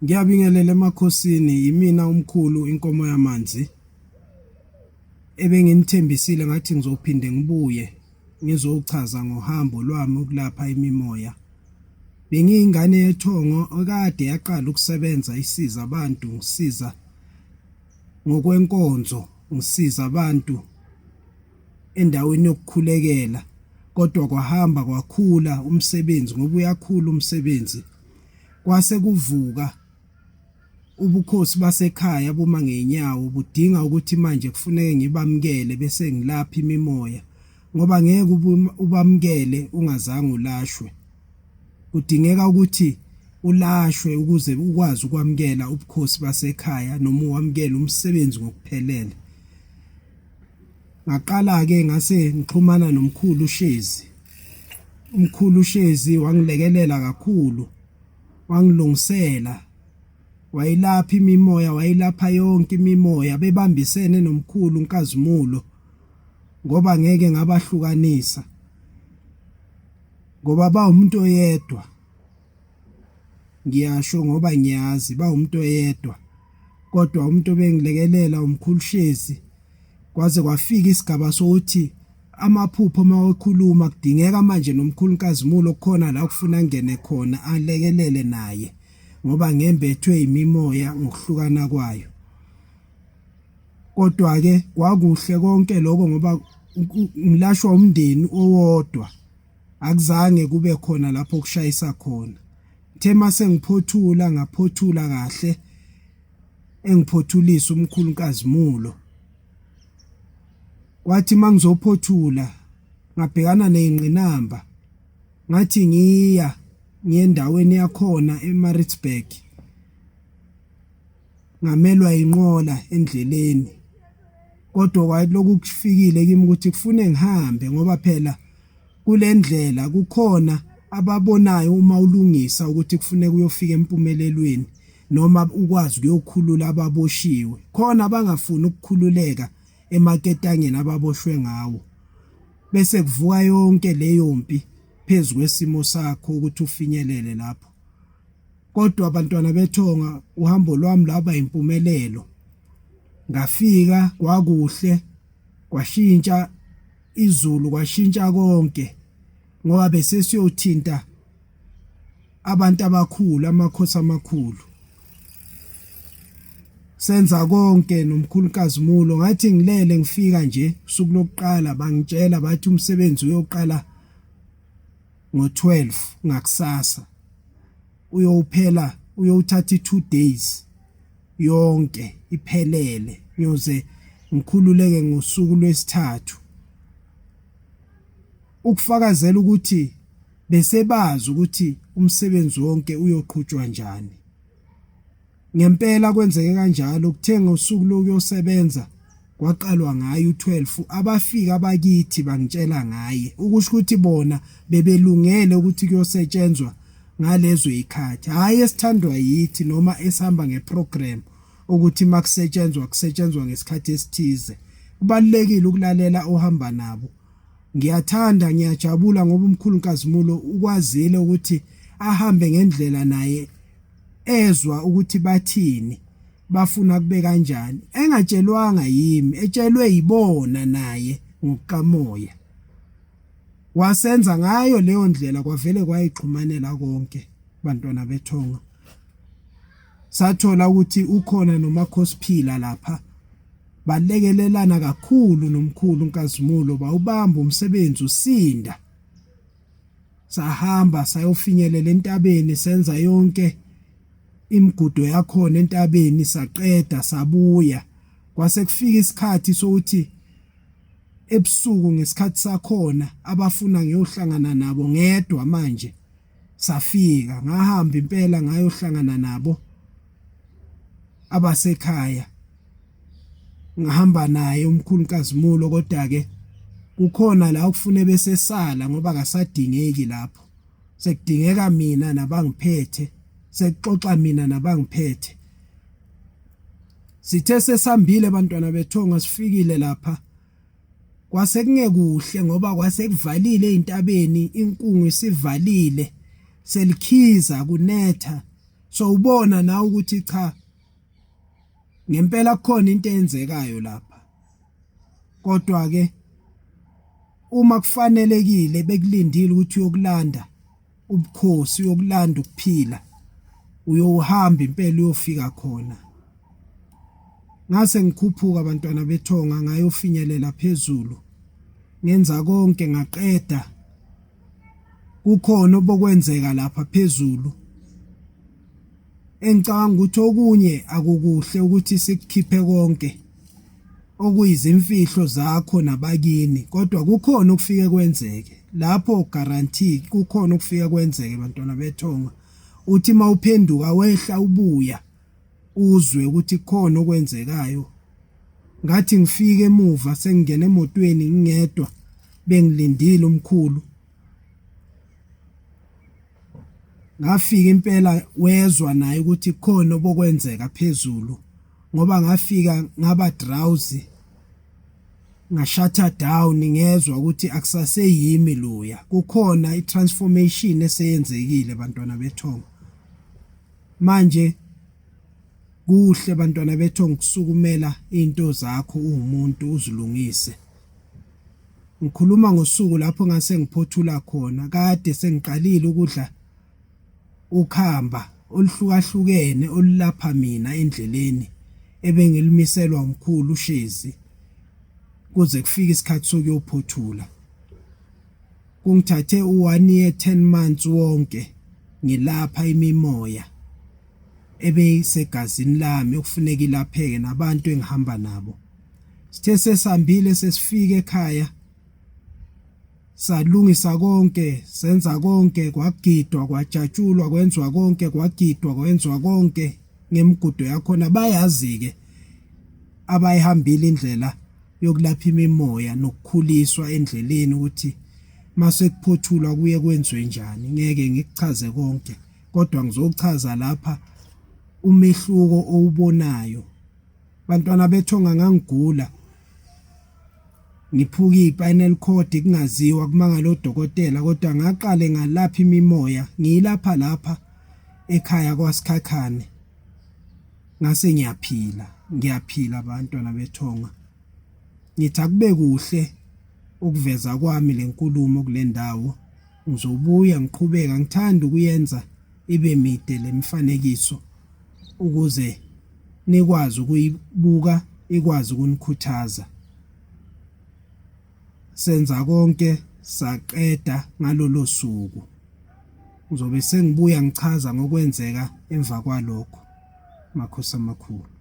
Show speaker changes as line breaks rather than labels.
Ngiyabingelela emakhosini yimina umkhulu inkomo yamanzi ebenginithembisile ngathi ngizophinde ngibuye ngizochaza ngohambo lwami ukulapha imimoya. Bengiyingane yethongo okade yaqala ukusebenza isiza abantu, ngisiza ngokwenkonzo, ngisiza abantu endaweni yokukhulekela, kodwa kwahamba kwakhula umsebenzi ngoba uyakhula umsebenzi. Kwase kuvuka ubukhosi basekhaya buma ngeenyawo budinga ukuthi manje kufuneke ngibamkele bese ngilapha imimoya ngoba ngeke ubamkele ungazange ulashwe. Kudingeka ukuthi ulashwe ukuze ukwazi ukwamkela ubukhosi basekhaya noma uwamkele umsebenzi ngokuphelele. Ngaqala ke ngase ngixhumana nomkhulu uShezi. Umkhulu uShezi wangilekelela kakhulu, wangilungisela, wayilapha imimoya, wayilapha yonke imimoya, bebambisene nomkhulu uNkazimulo ngoba ngeke ngabahlukanisa ngoba ba umuntu oyedwa. Ngiyasho ngoba ngiyazi ba umuntu oyedwa, kodwa umuntu obengilekelela umkhulu Shezi. Kwaze kwafika isigaba sokuthi amaphupho mawakhuluma kudingeka manje nomkhulu Nkazimulo khona la kufuna ngene khona alekelele naye ngoba ngembethwe imimoya ngokuhlukana kwayo. Kodwa ke kwakuhle konke lokho ngoba ngilashwa umndeni owodwa, akuzange kube khona lapho kushayisa khona. Thema sengiphothula ngaphothula kahle, engiphothulisa umkhulu Nkazimulo. Kwathi mangizophothula ngabhekana nezingqinamba, ngathi ngiya endaweni yakhona eMaritzburg, ngamelwa inqola endleleni. Kodwa kwaloku kufikile kimi ukuthi kufune ngihambe ngoba phela kule ndlela kukhona ababonayo uma ulungisa ukuthi kufuneka uyofika empumelelweni noma ukwazi ukuyokhulula ababoshiwe. Khona abangafuni ukukhululeka emaketangeni ababoshwe ngawo. Bese kuvuka yonke leyo mpi phezulu kwesimo sakho ukuthi ufinyelele lapho. Kodwa abantwana bethonga, uhambo lwami lwaba impumelelo. Ngafika kwakuhle, kwashintsha izulu, kwashintsha konke ngoba bese siyothinta abantu abakhulu, amakhosi amakhulu. Senza konke nomkhulu Nkazimulo, ngathi ngilele ngifika nje usuku lokuqala bangitshela bathi umsebenzi uyoqala ngo-12 ngakusasa. Uyowuphela, uyowuthatha 2 days yonke iphelele ngiyoze ngikhululeke ngosuku lwesithathu. Ukufakazela ukuthi besebazi ukuthi umsebenzi wonke uyoqhutshwa njani. Ngempela kwenzeke kanjalo, kuthenga usuku lokuyosebenza kwaqalwa ngayo u12. Abafika abakithi bangitshela ngaye ukusho ukuthi bona bebelungele ukuthi kuyosetshenzwa ngalezo ikhathi, hayi esithandwa yithi noma esihamba ngeprogram ukuthi kusetshenzwa ngesikhathi esithize. Kubalekile ukulalela ohamba nabo. Ngiyathanda, ngiyajabula ngoba umkhulu Nkazimulo ukwazile ukuthi ahambe ngendlela naye ezwa ukuthi bathini, bafuna kube kanjani, engatshelwanga yimi, etshelwe yibona naye ngokukamoya. Wasenza ngayo leyo ndlela, kwavele kwayixhumanela konke bantwana bethonga. Sathola ukuthi ukhona nomakhosi phila lapha, balekelelana kakhulu nomkhulu Nkazimulo, bawubamba umsebenzi usinda. Sahamba sayofinyelela entabeni, senza yonke imigudo yakhona entabeni, saqeda sabuya. Kwase kufika isikhathi sokuthi ebusuku ngesikhathi sakhona abafuna ngiyohlangana nabo ngedwa manje. Safika ngahamba impela ngayohlangana nabo abasekhaya, ngahamba naye umkhulu Nkazimulo. Kodwa ke kukhona la ukufune besesala ngoba akasadingeki lapho, sekudingeka mina nabangiphethe, sekuxoxa mina nabangiphethe. Sithe sesambile bantwana bethonga, sifikile lapha kwase kungekuhle ngoba kwase kuvalile eintabeni, inkungu isivalile, selikhiza kunetha. So ubona na ukuthi cha ngempela kukhona into eyenzekayo lapha. Kodwa ke uma kufanelekile bekulindile ukuthi uyokulanda ubukhosi, uyokulanda ukuphila, uyohamba impela uyofika khona. Ngase ngikhuphuka abantwana bethonga ngayofinyelela phezulu. Ngenza konke ngaqeda. Kukhona obokwenzeka lapha phezulu. Engicabanga ukuthi okunye akukuhle ukuthi sikukhiphe konke okuyizimfihlo zakho nabakini, kodwa kukhona ukufike kwenzeke. Lapho guarantee kukhona ukufika kwenzeke bantwana bethonga. Uthi mawuphenduka wehla ubuya uzwe ukuthi kukhona okwenzekayo. Ngathi ngifike emuva sengingena emotweni ngingedwa bengilindile umkhulu. Ngafika impela wezwa naye ukuthi kukhona obokwenzeka phezulu ngoba ngafika ngaba drowsy. Ngashutha down ngezwe ukuthi akusaseyimi loya. Kukhona itransformation eseyenzekile bantwana bethonga. Manje kuhle bantwana bethonga kusukumela into zakho umuntu uzilungise. Ngikhuluma ngosuku lapho ngase ngiphothula khona kade sengiqalile ukudla ukhamba oluhlukahlukene olulapha mina endleleni ebengilimiselwa umkhulu uShezi kuze kufike isikhathi sokuyophothula. Kungithathe u1 year 10 months wonke ngilapha imimoya ebeyisegazini lami okufuneka ilapheke nabantu engihamba nabo. Sithe sesambile sesifike ekhaya salungisa konke, senza konke, kwagidwa, kwajatshulwa, kwenzwa konke, kwagidwa, kwenzwa konke ngemigudo yakhona. Bayazi ke abayihambile indlela yokulapha imimoya nokukhuliswa endleleni ukuthi mase kuphothulwa kuye kwenziwe njani. Ngeke ngikuchaze konke, kodwa ngizochaza lapha umehluko owubonayo. Bantwana bethonga ngangigula, ngiphuka ispinal cord kungaziwa kumangala odokotela, kodwa ngaqale ngalapha imimoya ngiyilapha lapha ekhaya kwaSikhakhane. Ngase ngiyaphila abantwana bethonga. Ngithi akube kuhle ukuveza kwami lenkulumo kule ndawo. Ngizobuya ngiqhubeka, ngithanda ukuyenza ibe mide lemifanekiso ukuze nikwazi ukuyibuka, ikwazi ukunikhuthaza. Senza konke saqeda ngalolo suku. Ngizobe sengibuya ngichaza ngokwenzeka emva kwalokho. Makhosi amakhulu.